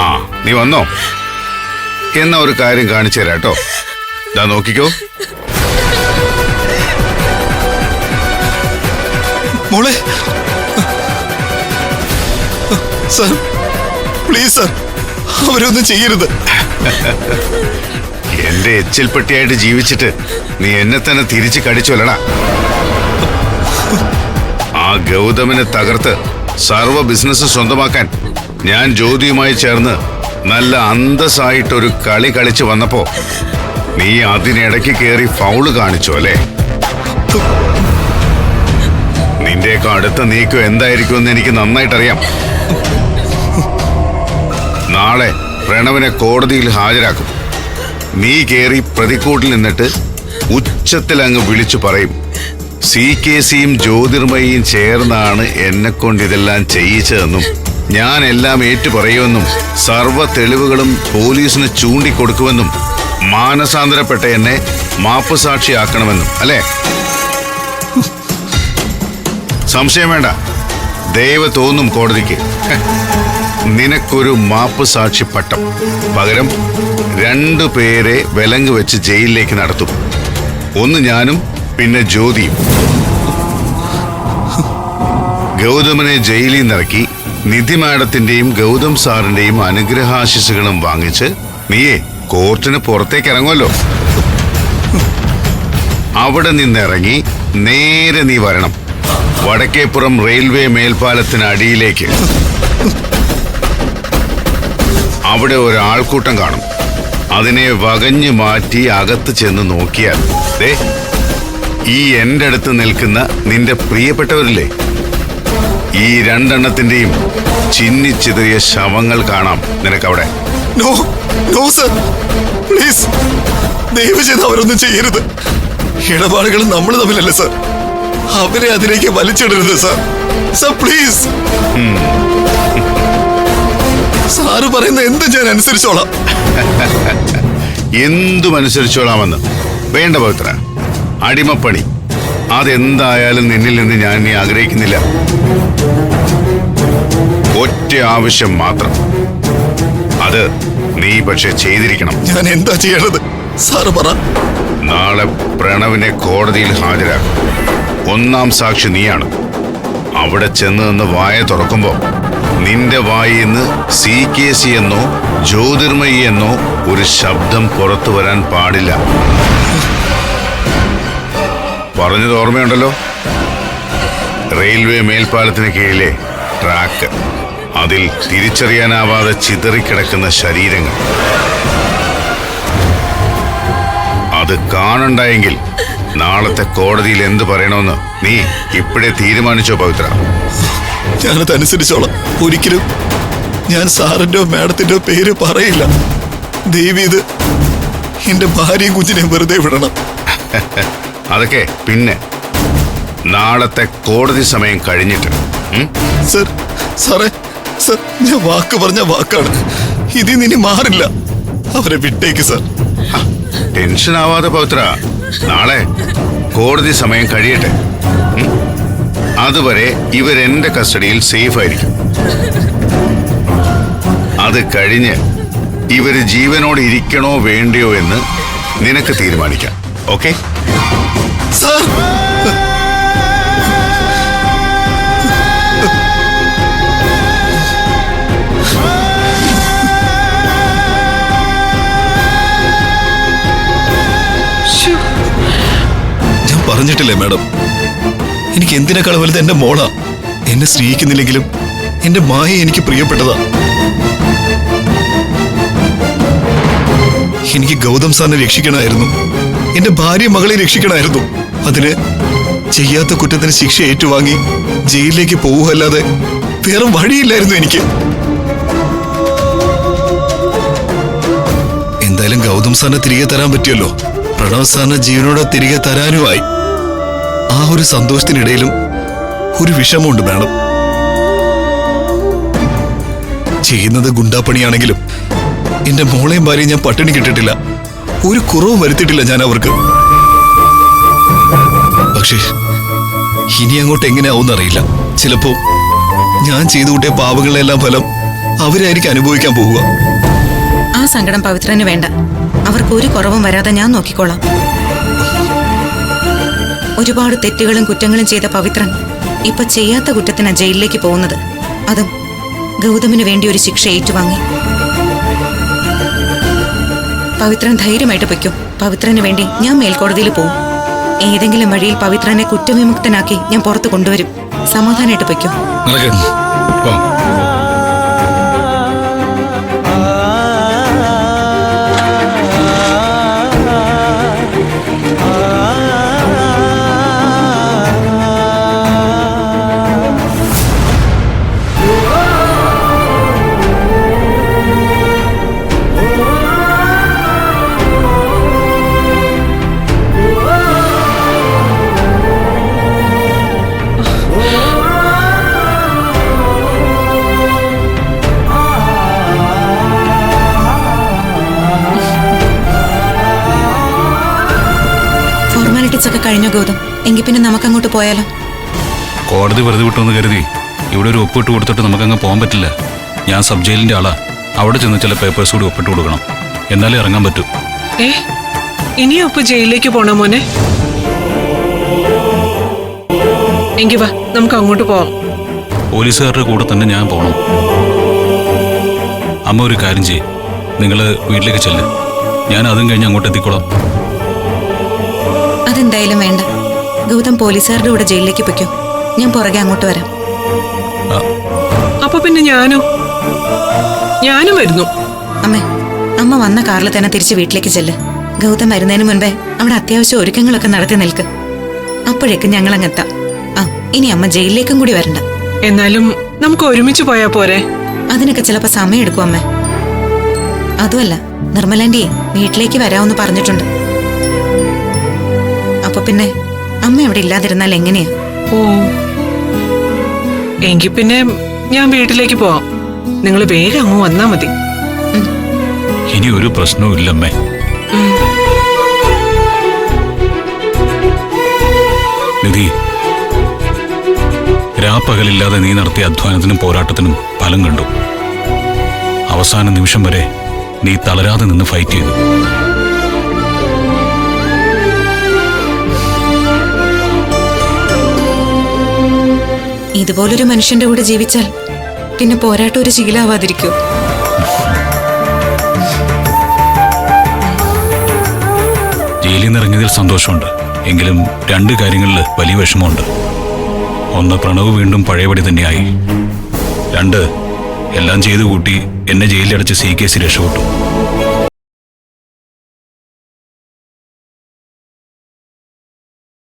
ആ നീ വന്നോ? എന്നാ ഒരു കാര്യം കാണിച്ചു തരാട്ടോ. ഇതാ നോക്കിക്കോ. മോളെ സർ, പ്ലീസ് സർ, അവരൊന്നും ചെയ്യരുത്. എന്റെ എച്ചിൽപ്പെട്ടിയായിട്ട് ജീവിച്ചിട്ട് നീ എന്നെ തന്നെ തിരിച്ചു കടിച്ചൊല്ലടാ. ആ ഗൗതമിനെ തകർത്ത് സർവ്വ ബിസിനസ് സ്വന്തമാക്കാൻ ഞാൻ ജ്യോതിയുമായി ചേർന്ന് നല്ല അന്തസ്സായിട്ടൊരു കളി കളിച്ചു വന്നപ്പോ നീ അതിനിടയ്ക്ക് കയറി ഫൗള് കാണിച്ചു അല്ലേ? നിന്റെയൊക്കെ അടുത്ത നീക്കം എന്തായിരിക്കുമെന്ന് എനിക്ക് നന്നായിട്ടറിയാം. നാളെ പ്രണവിനെ കോടതിയിൽ ഹാജരാക്കും. നീ കയറി പ്രതിക്കൂട്ടിൽ നിന്നിട്ട് ഉച്ചത്തിൽ അങ്ങ് വിളിച്ചു പറയും, CKCയും ജ്യോതിർമയിയും ചേർന്നാണ് എന്നെ കൊണ്ട് ഇതെല്ലാം ചെയ്യിച്ചതെന്നും ഞാൻ എല്ലാം ഏറ്റുപറയുമെന്നും സർവ്വ തെളിവുകളും പോലീസിന് ചൂണ്ടിക്കൊടുക്കുമെന്നും മാനസാന്തരപ്പെട്ട എന്നെ മാപ്പുസാക്ഷിയാക്കണമെന്നും അല്ലേ? സംശയം വേണ്ട, ദയവ് തോന്നും കോടതിക്ക്. നിനക്കൊരു മാപ്പുസാക്ഷി പട്ടം പകരം 2 പേരെ വിലങ്ങ് വെച്ച് ജയിലിലേക്ക് നടത്തും. ഒന്ന് ഞാനും പിന്നെ ജ്യോതിയും. ഗൗതമനെ ജയിലിൽ നിറക്കി നിധി മാഡത്തിന്റെയും ഗൗതം സാറിന്റെയും അനുഗ്രഹാശിസുകളും വാങ്ങിച്ച് നീയെ കോർട്ടിന് പുറത്തേക്ക് ഇറങ്ങുമല്ലോ. അവിടെ നിന്നിറങ്ങി നേരെ നീ വരണം വടക്കേപ്പുറം റെയിൽവേ മേൽപ്പാലത്തിന് അടിയിലേക്ക്. അവിടെ ഒരാൾക്കൂട്ടം കാണും. അതിനെ വകഞ്ഞു മാറ്റി അകത്ത് ചെന്ന് നോക്കിയാൽ ഈ എന്റെ അടുത്ത് നിൽക്കുന്ന നിന്റെ പ്രിയപ്പെട്ടവരില്ലേ, ഈ 2 എണ്ണത്തിന്റെയും ചിന്നിച്ചിതറിയ ശവങ്ങൾ കാണാം നിനക്കവിടെ. നോ നോ സർ, പ്ലീസ്, ദയവ് ചെയ്ത് അവരൊന്നും ചെയ്യരുത്. ഇടപാടുകൾ നമ്മൾ തമ്മിലല്ല സർ, അവരെ അതിലേക്ക് വലിച്ചിടരുത് സർ. സർ പ്ലീസ്, സാറ് പറയുന്ന എന്തും ഞാൻ അനുസരിച്ചോളാം. എന്തും അനുസരിച്ചോളാമെന്ന് വേണ്ട പവിത്ര. അടിമപ്പണി അതെന്തായാലും നിന്നിൽ നിന്ന് ഞാൻ ഇനി ആഗ്രഹിക്കുന്നില്ല. ഒറ്റ ആവശ്യം മാത്രം, അത് നീ പക്ഷെ ചെയ്തിരിക്കണം. ഞാൻ എന്താ ചെയ്യണത് സാറ് പറ. നാളെ പ്രണവിനെ കോടതിയിൽ ഹാജരാക്കും. 1-ാം സാക്ഷി നീയാണ്. അവിടെ ചെന്ന് നിന്ന് വായ തുറക്കുമ്പോ നിന്റെ വായിൽ നിന്ന് CKC എന്നോ ജ്യോതിർമയി എന്നോ ഒരു ശബ്ദം പുറത്തു വരാൻ പാടില്ല. പറഞ്ഞത് ഓർമ്മയുണ്ടല്ലോ? റെയിൽവേ മേൽപ്പാലത്തിന് കീഴിലെ ട്രാക്ക്, അതിൽ തിരിച്ചറിയാനാവാതെ ചിതറിക്കിടക്കുന്ന ശരീരങ്ങൾ. അത് കാണണ്ടായെങ്കിൽ നാളത്തെ കോടതിയിൽ എന്ത് പറയണമെന്ന് നീ ഇപ്പോഴേ തീരുമാനിച്ചോ പവിത്ര? ഞാനത് അനുസരിച്ചോളാം. ഒരിക്കലും ഞാൻ സാറിന്റെയോ മാഡത്തിന്റെയോ പേര് പറയില്ല. ദേവി, ഇത് എന്റെ ഭാര്യയും കുഞ്ഞിനെയും വെറുതെ വിടണം. അതൊക്കെ പിന്നെ നാളത്തെ കോടതി സമയം കഴിഞ്ഞിട്ട്. സർ, സാറേ, സർ, ഞാൻ വാക്ക് പറഞ്ഞ വാക്കാണ്. ഇതിൽ നിന്ന് ഇനി മാറില്ല. അവരെ വിട്ടേക്ക് സർ. ടെൻഷൻ ആവാതെ പവിത്ര, നാളെ കോടതി സമയം കഴിയട്ടെ. അതുവരെ ഇവരെന്റെ കസ്റ്റഡിയിൽ സേഫ് ആയിരിക്കും. അത് കഴിഞ്ഞ് ഇവര് ജീവനോട് ഇരിക്കണോ വേണ്ടയോ എന്ന് നിനക്ക് തീരുമാനിക്കാം. Okay sir? ഞാൻ പറഞ്ഞിട്ടില്ലേ മാഡം, എനിക്ക് എന്തിനേക്കാളും വലുത് എന്റെ മോളാ. എന്നെ സ്നേഹിക്കുന്നില്ലെങ്കിലും എന്റെ മായ എനിക്ക് പ്രിയപ്പെട്ടതാ. എനിക്ക് ഗൗതം സാറിനെ രക്ഷിക്കണമായിരുന്നു, എന്റെ ഭാര്യ മകളെ രക്ഷിക്കണമായിരുന്നു. അതിന് ചെയ്യാത്ത കുറ്റത്തിന് ശിക്ഷ ഏറ്റുവാങ്ങി ജയിലിലേക്ക് പോവുകയല്ലാതെ വേറെ വഴിയില്ലായിരുന്നു എനിക്ക്. എന്തായാലും ഗൗതം സാറിനെ തിരികെ തരാൻ പറ്റിയല്ലോ. പ്രണവ് സാറിനെ ജീവനോടെ തിരികെ തരാനുമായി. ആ ഒരു സന്തോഷത്തിനിടയിലും ഒരു വിഷമമുണ്ട് മാഡം. ചെയ്യുന്നത് ഗുണ്ടാപ്പണിയാണെങ്കിലും എന്റെ മോളെയും ഭാര്യയും ഞാൻ പട്ടിണി കിട്ടിട്ടില്ല. ഒരു കുറവും വരുത്തിയിട്ടില്ല ഞാൻ അവർക്ക്. പക്ഷേ ഇനി അങ്ങോട്ട് എങ്ങനെയാവുമെന്നറിയില്ല. ചിലപ്പോ ഞാൻ ചെയ്തു കൂട്ടിയ പാപങ്ങളെല്ലാം ഫലം അവരായിരിക്കും അനുഭവിക്കാൻ പോവുക. ആ സങ്കടം പവിത്രന് വേണ്ട. അവർക്ക് ഒരു കുറവും വരാതെ ഞാൻ നോക്കിക്കോളാം. ഒരുപാട് തെറ്റുകളും കുറ്റങ്ങളും ചെയ്ത പവിത്രൻ ഇപ്പൊ ചെയ്യാത്ത കുറ്റത്തിനാ ജയിലിലേക്ക് പോകുന്നത്. അതും ഗൗതമിന് വേണ്ടി ഒരു ശിക്ഷ ഏറ്റുവാങ്ങി. പവിത്രൻ ധൈര്യമായിട്ട് പൊയ്ക്കും. പവിത്രന് വേണ്ടി ഞാൻ മേൽക്കോടതിയിൽ പോവും. ഏതെങ്കിലും വഴിയിൽ പവിത്രനെ കുറ്റവിമുക്തനാക്കി ഞാൻ പുറത്തു കൊണ്ടുവരും. സമാധാനമായിട്ട് പൊയ്ക്കും. ഒക്കെ കഴിഞ്ഞോ ഗൗതം? എങ്കിൽ പിന്നെ നമുക്കങ്ങോട്ട് പോയാലോ? കോടതി വെറുതെ വിട്ടോന്ന് കരുതി ഇവിടെ ഒരു ഒപ്പിട്ട് കൊടുത്തിട്ട് നമുക്കങ്ങ് പോകാൻ പറ്റില്ല. ഞാൻ സബ് ജയിലിന്റെ ആളാ. അവിടെ ചെന്ന് ചില പേപ്പേഴ്സ് കൂടി ഒപ്പിട്ട് കൊടുക്കണം. എന്നാലേ ഇറങ്ങാൻ പറ്റൂ. ഇനിയും ഒപ്പ് ജയിലിലേക്ക് പോണോ മോനെ? എങ്കി വാ, നമുക്ക് അങ്ങോട്ട് പോവാം. പോലീസുകാരുടെ കൂടെ തന്നെ ഞാൻ പോകണം. അമ്മ ഒരു കാര്യം ചെയ്യ്, നിങ്ങൾ വീട്ടിലേക്ക് ചെല്ല്. ഞാൻ അതും കഴിഞ്ഞ് അങ്ങോട്ട് എത്തിക്കോളാം. അതെന്തായാലും വേണ്ട. ഗൗതം പോലീസുകാരുടെ കൂടെ ജയിലിലേക്ക് പൊയ്ക്കോ. ഞാൻ പുറകെ അങ്ങോട്ട് വരാം. അപ്പൊ പിന്നെ ഞാനും വരുന്നു. അമ്മ വന്ന കാറിൽ തന്നെ തിരിച്ച് വീട്ടിലേക്ക് ചെല്ല്. ഗൗതം വരുന്നതിന് മുൻപേ അവിടെ അത്യാവശ്യം ഒരുക്കങ്ങളൊക്കെ നടത്തി നിൽക്ക്. അപ്പോഴേക്കും ഞങ്ങളങ്ങെത്താം. ഇനി അമ്മ ജയിലിലേക്കും കൂടി വരണ്ട. എന്നാലും നമുക്ക് ഒരുമിച്ച് പോയാ പോരെ? അതിനൊക്കെ ചിലപ്പോ സമയം എടുക്കും അമ്മ. അതുമല്ല, നിർമ്മലാന്റി വീട്ടിലേക്ക് വരാമെന്ന് പറഞ്ഞിട്ടുണ്ട്. അപ്പൊ പിന്നെ അമ്മ അവിടെ ഇല്ലാതിരുന്നാൽ എങ്ങനെയാ? ഓ, എങ്കിൽ പിന്നെ ഞാൻ വീട്ടിലേക്ക് പോവാം. നിങ്ങൾ വേഗം അങ്ങ് വന്നാ മതി. ഇനി ഒരു പ്രശ്നവും ഇല്ലമ്മേ. നിധി, രാപ്പകലില്ലാതെ നീ നടത്തിയ അധ്വാനത്തിനും പോരാട്ടത്തിനും ഫലം കണ്ടു. അവസാന നിമിഷം വരെ നീ തളരാതെ നിന്ന് ഫൈറ്റ് ചെയ്തു. ഇതുപോലൊരു മനുഷ്യന്റെ കൂടെ ജീവിച്ചാൽ പിന്നെ പോരാട്ടം ഒരു ശീലമാവാതിരിക്കോ? ജയിലിൽ നിന്ന് ഇറങ്ങിയതിൽ സന്തോഷമുണ്ട്. എങ്കിലും രണ്ട് കാര്യങ്ങളിൽ വലിയ വിഷമമുണ്ട്. ഒന്ന്, പ്രണവ് വീണ്ടും പഴയപടി തന്നെയായി. രണ്ട്, എല്ലാം ചെയ്തു കൂട്ടി എന്നെ ജയിലിലടച്ച് CKC രക്ഷപ്പെട്ടു.